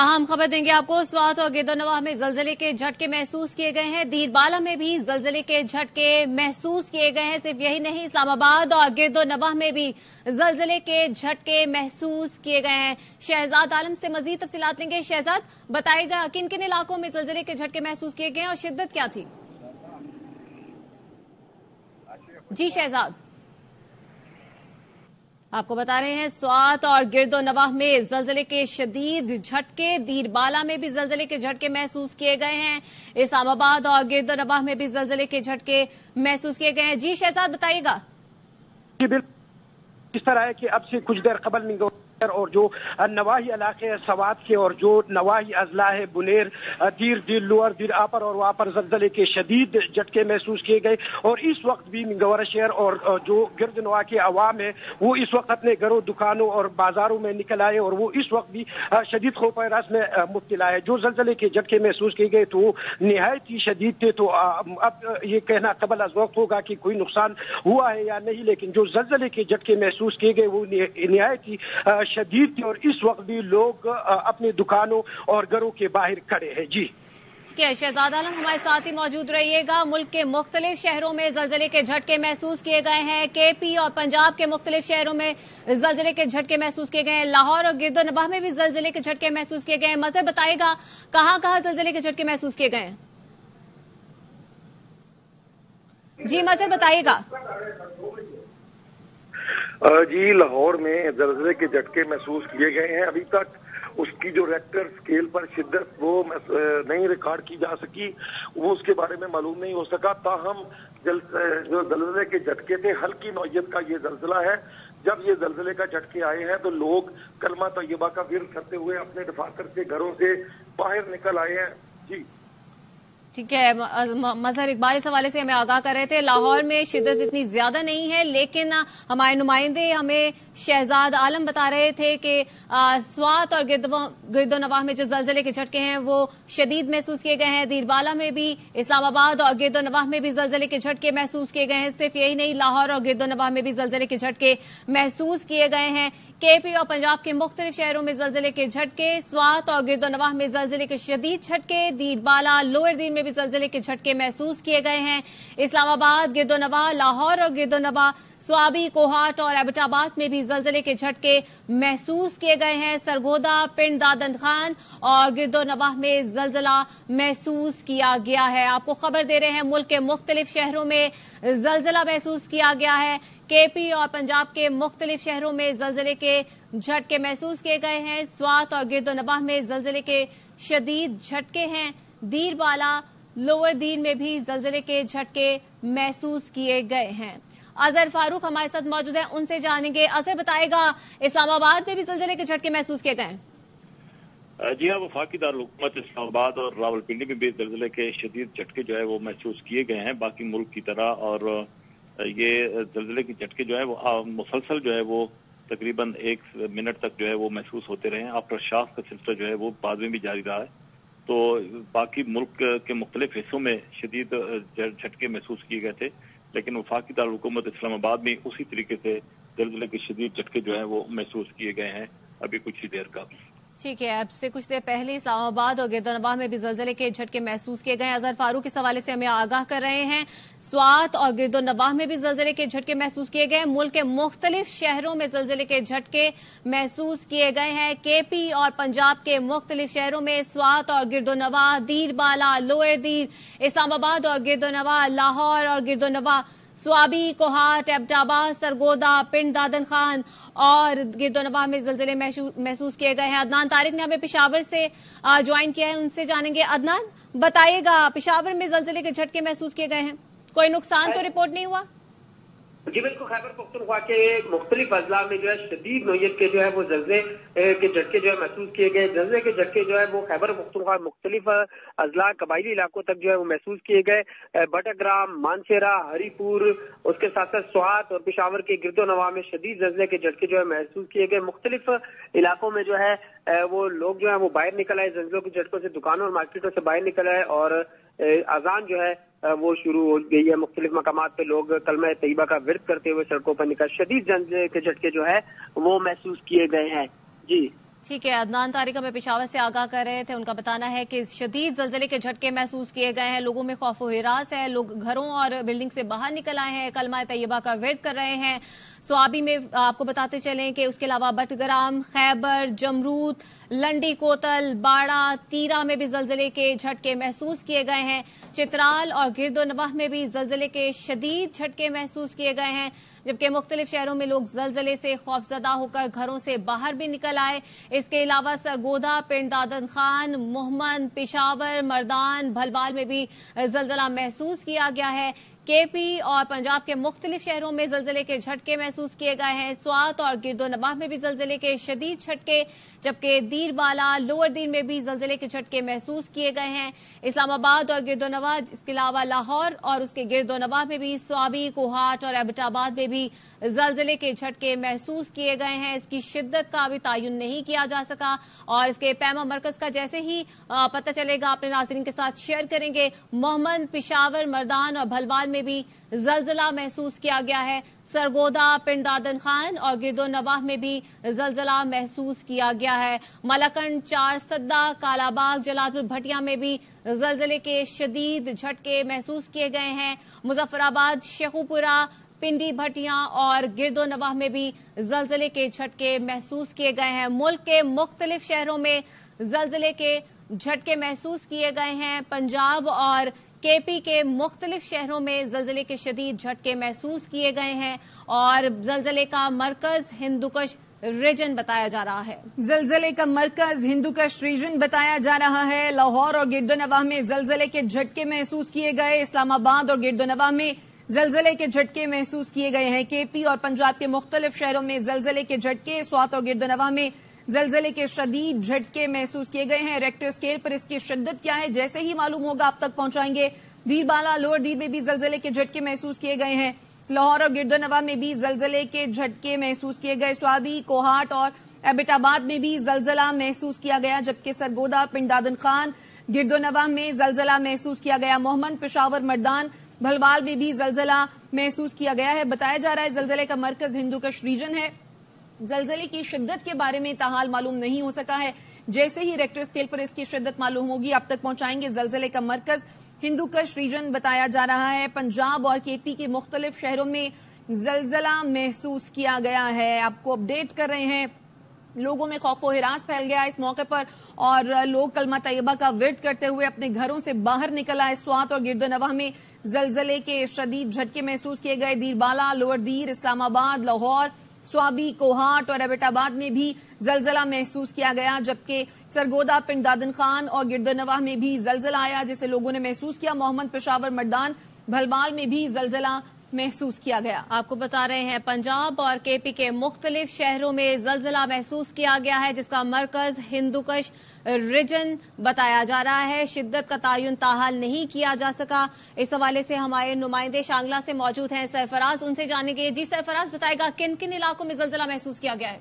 अहम खबर देंगे आपको। स्वात और गिरदोनवाह में जलजले के झटके महसूस किए गए हैं। दीरबाला में भी जलजले के झटके महसूस किए गए हैं। सिर्फ यही नहीं, इस्लामाबाद और गिरदोनवाह में भी जलजले के झटके महसूस किए गए हैं। शहजाद आलम से मजीद तफसीलात लेंगे। शहजाद, बताएगा किन किन इलाकों में जलजले के झटके महसूस किए गए और शिद्दत क्या थी? जी शहजाद, आपको बता रहे हैं स्वात और गिरदोनवाह में जलजले के शदीद झटके, दीरबाला में भी जलजले के झटके महसूस किए गए हैं। इस्लामाबाद और गिरदोनवाह में भी जलजले के झटके महसूस किए गए हैं। जी शहजाद, बताइएगा। जी बिल्कुल, इस तरह है कि अब से कुछ देर कबल में और जो नवाही इलाके है सवात के और जो नवाही अजला है बुनेर, दीर दिल, लोअर दीर आपर और वहां पर जलजले के शदीद झटके महसूस किए गए। और इस वक्त भी मिंगवरा शहर और जो गिरदनवाह के अवाम है वो इस वक्त अपने घरों, दुकानों और बाजारों में निकल आए और वो इस वक्त भी शदीद खौफ व हरास में मुब्तला है। जो जलजले के झटके महसूस किए गए तो निहायत ही शदीद थे। तो अब ये कहना कबल अज वक्त होगा कि कोई नुकसान हुआ है या नहीं, लेकिन जो जलजले के झटके महसूस किए गए वो निहायत ही शदीद थी और इस वक्त भी लोग अपनी दुकानों और घरों के बाहर खड़े हैं। जी ठीक है, शहजाद आलम हमारे साथ ही मौजूद रहिएगा। मुल्क के मुख्तलिफ शहरों में जलजले के झटके महसूस किए गए हैं। केपी और पंजाब के मुख्तलिफ शहरों में जलजले के झटके महसूस किए गए हैं। लाहौर और गिरदोनवाह में भी जलजले के झटके महसूस किए गए हैं। मजहर बताएगा कहां कहां जलजले के झटके महसूस किए गए हैं? जी मजहर बताइएगा। जी, लाहौर में जलजले के झटके महसूस किए गए हैं। अभी तक उसकी जो रेक्टर स्केल पर शिद्दत वो नहीं रिकॉर्ड की जा सकी, वो उसके बारे में मालूम नहीं हो सका। ताहम जो जलजले के झटके थे हल्की नौयत का ये जलजला है। जब ये जलजले का झटके आए हैं तो लोग कलमा तैयबा का विर्द करते हुए अपने दफातर से, घरों से बाहर निकल आए हैं। जी ठीक है, मजहर इकबाल इस हवाले से हमें आगाह कर रहे थे। लाहौर में शिद्दत इतनी ज्यादा नहीं है, लेकिन हमारे नुमाइंदे हमें शहजाद आलम बता रहे थे कि स्वात और गिरदोनवाह में जो जलजले के झटके हैं वो शदीद महसूस किए गए हैं। दीरबाला में भी, इस्लामाबाद और गिरदोनवाह में भी जलजले के झटके महसूस किए गए हैं। सिर्फ यही नहीं, लाहौर और गिरदोनवाह में भी जलजले के झटके महसूस किए गए हैं। केपी और पंजाब के मुख्तलिफ शहरों में जलजले के झटके, स्वात और गिरदोनवाह में जलजले के शदीद झटके, दीरबाला, लोअर दीर में भी जलजले के झटके महसूस किए गए हैं। इस्लामाबाद, गिरदोनवाह, लाहौर और गिरदोनवाह, स्वाबी, कोहाट और एबटाबाद में भी जलजले के झटके महसूस किए गए हैं। सरगोदा, पिंड दादन खान और गिरदोनवाह में जलजला महसूस किया गया है। आपको खबर दे रहे हैं, मुल्क के मुख्तलिफ शहरों में जलजला महसूस किया गया है। केपी और पंजाब के मुख्तलिफ शहरों में जलजले के झटके महसूस किए गए हैं। स्वात और गिरदोनवाह में जलजले के शदीद झटके हैं। दीरबाला, लोअर दीर में भी जलजले के झटके महसूस किए गए हैं। अजहर फारूक हमारे साथ मौजूद है, उनसे जानेंगे। अजहर बताएगा, इस्लामाबाद में भी जलजले के झटके महसूस किए गए? जी हाँ, वफाकी दारुल-हुकूमत इस्लामाबाद और रावलपिंडी में भी जलजले के शदीद झटके जो है वो महसूस किए गए हैं, बाकी मुल्क की तरह। और ये जलजले के झटके जो है वो मुसलसल जो है वो तकरीबन 1 मिनट तक जो है वो महसूस होते रहे हैं। आफ्टर शॉक का सिलसिला जो है वो बाद में भी जारी रहा है। तो बाकी मुल्क के मुख्तलिफ हिस्सों में शदीद झटके महसूस किए गए थे, लेकिन वफाकी दारुल हुकूमत इस्लामाबाद में उसी तरीके से जलजले के शदीद झटके जो है वो महसूस किए गए हैं अभी कुछ ही देर का। ठीक है, अब से कुछ देर पहले इस्लामाबाद और गिरदोनवाह में भी जलजले के झटके महसूस किए गए। अजहर फारूक इस हवाले से हमें आगाह कर रहे हैं। स्वात और गिरदोनवाह में भी जलजले के झटके महसूस किए गए। मुल्क के मुख्तलिफ शहरों में जलजले के झटके महसूस किए गए हैं। केपी और पंजाब के मुख्तलिफ शहरों में स्वात और गिरदोनवाह, दीरबाला, लोअर दीर, इस्लामाबाद और गिरदोनवाह, लाहौर और गिरदोनवाह, स्वाबी, कोहाट, एबटाबाद, सरगोदा, पिंड दादन खान और गिरदोनवाह में जलजले महसूस किए गए हैं। अदनान तारिक ने हमें पेशावर से ज्वाइन किया है, उनसे जानेंगे। अदनान बताइएगा, पेशावर में जलजले के झटके महसूस किए गए हैं, कोई नुकसान तो रिपोर्ट नहीं हुआ? जी बिल्कुल, खैबर पख्तूनख्वा के मुख्तलिफ अजला में जो है शदीद नौयत के जो है वो जलजे के झटके जो है महसूस किए गए। जलजे के झटके जो है वो खैबर पख्तूनख्वा मुख्तलिफ अजला, कबायली इलाकों तक जो है वो महसूस किए गए। बटग्राम, मानसेरा, हरीपुर, उसके साथ साथ स्वात और पेशावर के गिरदोनवाह में शदीद जलजे के झटके जो है महसूस किए गए। मुख्तलिफ इलाकों में जो है वो लोग जो है वो बाहर निकल आए, जलजलों के झटकों से दुकानों और मार्केटों से बाहर निकल आए और अजान जो है वो शुरू हो गई है। मुख्तलिफ मकामात पे लोग कलमा तैयबा का विर्द करते हुए सड़कों पर निकल। शदीद जलजे के झटके जो है वो महसूस किए गए हैं। जी ठीक है, अदनान तारिक हमें पेशावर से आगाह कर रहे थे। उनका बताना है कि शदीद जल्जले के झटके महसूस किए गए हैं, लोगों में खौफ व हिरास है, लोग घरों और बिल्डिंग से बाहर निकल आए हैं, कलमा तैयबा का विर्द कर रहे हैं। स्वाबी में आपको बताते चलें कि उसके अलावा बटग्राम, खैबर, जमरूद, लंडी कोतल, बाड़ा, तीरा में भी जल्जले के झटके महसूस किए गए हैं। चित्राल और गिरदोनवाह में भी जल्जले के शदीद झटके महसूस किए गए हैं, जबकि मुख्तलिफ शहरों में लोग जल्जले से खौफजदा होकर घरों से बाहर भी निकल आए। इसके अलावा सरगोदा, पिंड दादन खान, मोहम्मद, पेशावर, मर्दान, भलवाल में भी जल्जला महसूस किया गया है। केपी और पंजाब के मुख्तलिफ शहरों में जल्जले के झटके महसूस किए गए हैं। स्वात और गिरदोनवाह में भी जल्जले के शदीद झटके, जबकि दीरबाला, लोअर दीर में भी जल्जले के झटके महसूस किए गए हैं। इस्लामाबाद और गिरदोनवाह, इसके अलावा लाहौर और उसके गिरदोनवाह में भी, स्वाबी, कोहाट और एबटाबाद में भी जल्जले के झटके महसूस किए गए हैं। इसकी शिद्दत का अभी तायुन नहीं किया जा सका और इसके पैमा मरकज का जैसे ही पता चलेगा अपने नाज़रीन के साथ शेयर करेंगे। मोहम्मद, पेशावर, मर्दान और भलवाल में भी जल्जला महसूस किया गया है। सरगोदा, पिंड दादन खान और गिरदोनवाह में भी जल्जला महसूस किया गया है। मलकंड, चार सद्दा, कालाबाग, जलालपुर, भटिया में भी जल्जले के शदीद झटके महसूस किए गए हैं। मुजफ्फराबाद, शेखुपुरा, पिंडी, भटिया और गिरदोनवाह में भी जल्जले के झटके महसूस किए गए हैं। मुल्क के मुख्तलिफ शहरों में जल्जले के झटके महसूस किए गए हैं। पंजाब और केपी के मुख्तलिफ शहरों में जल्जले के शदीद झटके महसूस किए गए हैं और जल्जले का मरकज हिंदुकुश रीजन बताया जा रहा है। जल्जले का मरकज हिंदुकुश रीजन बताया जा रहा है। लाहौर और गिरदोनवाह में जल्जले के झटके महसूस किए गए। इस्लामाबाद और गिरदोनवाह में जल्जले के झटके महसूस किए गए हैं। केपी और पंजाब के मुख्तलिफ शहरों में जल्जले के झटके, स्वात और गिरदोनवाह में जल्जले के शदीद झटके महसूस किए गए हैं। रेक्टर स्केल पर इसकी शिद्दत क्या है, जैसे ही मालूम होगा आप तक पहुंचाएंगे। दीरबाला, लोअर दीर में भी जल्जले के झटके महसूस किए गए हैं। लाहौर और गिरदोनवाह में भी जल्जले के झटके महसूस किए गए। स्वाबी, कोहाट और एबटाबाद में भी जल्जला महसूस किया गया, जबकि सरगोदा, पिंड दादन खान, गिरदोनवाह में जल्जला महसूस किया गया। मोहम्मद, पेशावर, मर्दान, भलवाल में भी जल्जला महसूस किया गया है। बताया जा रहा है जल्जले का मरकज हिंदुकुश रीजन है। जल्जले की शिद्दत के बारे में ताहाल मालूम नहीं हो सका है। जैसे ही रेक्टर स्केल पर इसकी शिद्दत मालूम होगी आप तक पहुंचाएंगे। जल्जले का मरकज हिंदुकुश रीजन बताया जा रहा है। पंजाब और केपी के मुख्तलिफ शहरों में जल्जला महसूस किया गया है। आपको अपडेट कर रहे हैं। लोगों में खौफ व हिरास फैल गया इस मौके पर और लोग कलमा तैयबा का विर्द करते हुए अपने घरों से बाहर निकल आए। स्वात और गिरदोनवाह में जल्जले के शदीद झटके महसूस किए गए। दीरबाला, लोअर दीर, इस्लामाबाद, लाहौर, स्वाबी, कोहाट और एबटाबाद में भी जल्जला महसूस किया गया, जबकि सरगोदा, पिंड दादन खान और गिरदोनवाह में भी जल्जला आया जिसे लोगों ने महसूस किया। मोहम्मद, पेशावर, मर्दान, भलवाल में भी जल्जला महसूस किया गया। आपको बता रहे हैं पंजाब और केपी के मुख्तलिफ शहरों में जल्जला महसूस किया गया है, जिसका मरकज हिंदुकुश रीजन बताया जा रहा है। शिद्दत का तायुन ताहाल नहीं किया जा सका। इस हवाले से हमारे नुमाइंदे शांगला से मौजूद हैं सरफराज, उनसे जानेंगे। जी सरफराज, बताएगा किन किन इलाकों में जल्जला महसूस किया गया है?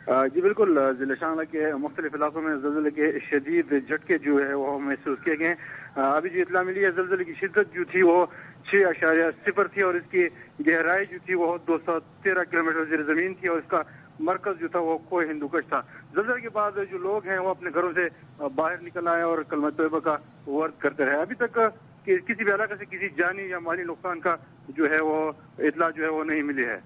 जी बिल्कुल, जिला शांगला के मुख्तलिफ इलाकों में जल्जले के शदीद झटके जो है वो महसूस किए गए। अभी जो इतला मिली है, जल्जले की शिद्दत जो थी वो 6.0 थी और इसकी गहराई जो थी वो 213 किलोमीटर ज़ेर जमीन थी और इसका मरकज जो था वो कोह हिंदुकुश था। जल्जले के बाद जो लोग हैं वो अपने घरों से बाहर निकल आए और कलमा तैयबा का वर्द करते रहे। अभी तक किसी भी इलाके से किसी जानी या माली नुकसान का जो है वो इतला जो है वो नहीं मिली है।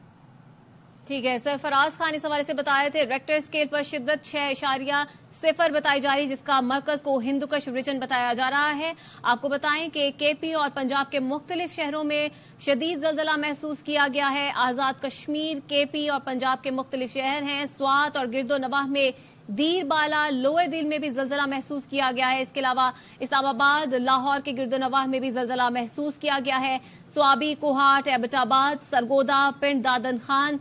ठीक है, सरफराज खान इस हवाले से बताए थे। रेक्टर स्केल पर शिद्दत 6.0 बताई जा रही, जिसका मरकज को हिंदुकुश रीजन बताया जा रहा है। आपको बताएं कि केपी और पंजाब के मुख्तलिफ शहरों में शदीद जल्जला महसूस किया गया है। आजाद कश्मीर, केपी और पंजाब के मुख्तलिफ शहर हैं। स्वात और गिरदोनवाह में, दीरबाला, लोअर दिल में भी जल्जला महसूस किया गया है। इसके अलावा इस्लामाबाद, लाहौर के गिरदोनवाह में भी जल्जला महसूस किया गया है। स्वाबी, कोहाट, एबटाबाद, सरगोदा, पिंड दादन खान,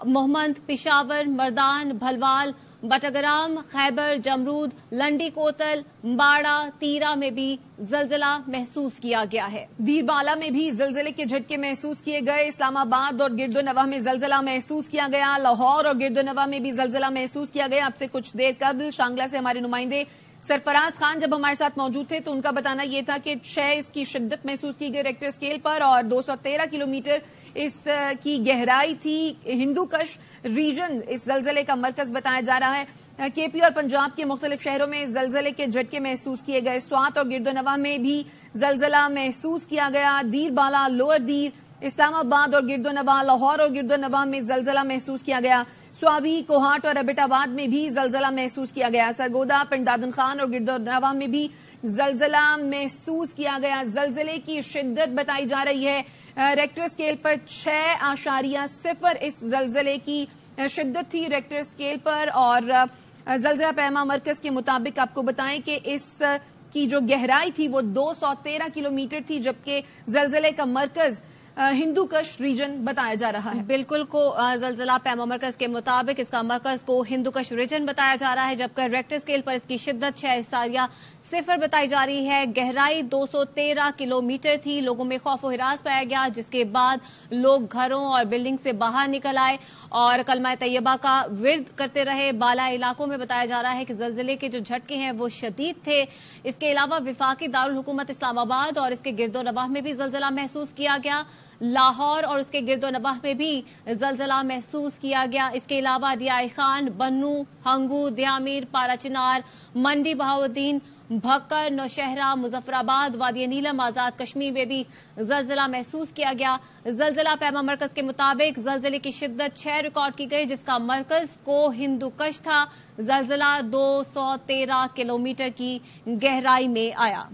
मोहम्मद, पेशावर, मर्दान, भलवाल, बटग्राम, खैबर, जमरूद, लंडी कोतल, बाड़ा, तीरा में भी जल्जला महसूस किया गया है। दीरबाला में भी जल्जले के झटके महसूस किए गए। इस्लामाबाद और गिरदोनवाह में जल्जला महसूस किया गया। लाहौर और गिरदोनवाह में भी जल्जला महसूस किया गया। आपसे कुछ देर कबल शांगला से हमारे नुमाइंदे सरफराज खान जब हमारे साथ मौजूद थे तो उनका बताना यह था कि 6 इसकी शिद्दत महसूस की गई रेक्टर स्केल पर और 213 किलोमीटर اس کی گہرائی تھی. ہندو کش ریجن اس زلزلے کا مرکز بتایا جا رہا ہے. کے پی اور پنجاب کے مختلف شہروں میں زلزلے کے جھٹکے محسوس کیے گئے. سوات اور گرد و نواح میں بھی زلزلہ محسوس کیا گیا. دیر بالا، لوور دیر، اسلام آباد اور گرد و نواح، لاہور اور گرد و نواح میں زلزلہ محسوس کیا گیا. سوابی، کوہاٹ اور ایبٹ آباد میں بھی زلزلہ محسوس کیا گیا. سرگودا، پنڈ دادن خان اور گرد و نواح میں بھی زلزلہ محسوس کیا گیا. زلزلے کی شدت بتائی جا رہی ہے ریکٹر اسکیل پر 6.0 اس زلزلے کی شدت تھی ریکٹر اسکیل پر. اور زلزلہ پیما مرکز کے مطابق آپ کو بتائیں کہ اس کی جو گہرائی تھی وہ 213 کلومیٹر تھی، جبکہ زلزلے کا مرکز ہندو کش ریجن بتایا جا رہا ہے. بالکل کو زلزلہ پیما مرکز کے مطابق اس کا مرکز کو ہندو کش ریجن بتایا جا رہا ہے، جبکہ ریکٹر اسکیل پر اس کی شدت 6.0 بتائی جا رہی ہے. گہرائی 213 کلومیٹر تھی. لوگوں میں خوف و ہراس پایا گیا، جس کے بعد لوگ گھروں اور بلڈنگ سے باہر نکل آئے اور کلمہ طیبہ کا ورد کرتے رہے. بالا علاقوں میں بتایا جا رہا ہے کہ زلزلے کے جو جھٹکے ہیں وہ شدید تھے. اس کے علاوہ وفاقی دارالحکومت اسلام آباد اور اس کے گرد و نواح میں بھی زلزلہ محسوس کیا گیا. لاہور اور اس کے گرد و نواح میں بھی زلزلہ محسوس کیا گیا. اس کے علاوہ ڈیائی خان، بنو، ہنگو، دیامیر، پارا چنار، منڈی بہاؤالدین، بھکر، نوشہرہ، مظفر آباد، وادی نیلم، آزاد کشمیر میں بھی زلزلہ محسوس کیا گیا. زلزلہ پیما مرکز کے مطابق زلزلے کی شدت 6 ریکارڈ کی گئی، جس کا مرکز کو ہندو کش تھا. زلزلہ 213 کلومیٹر کی گہرائی میں آیا.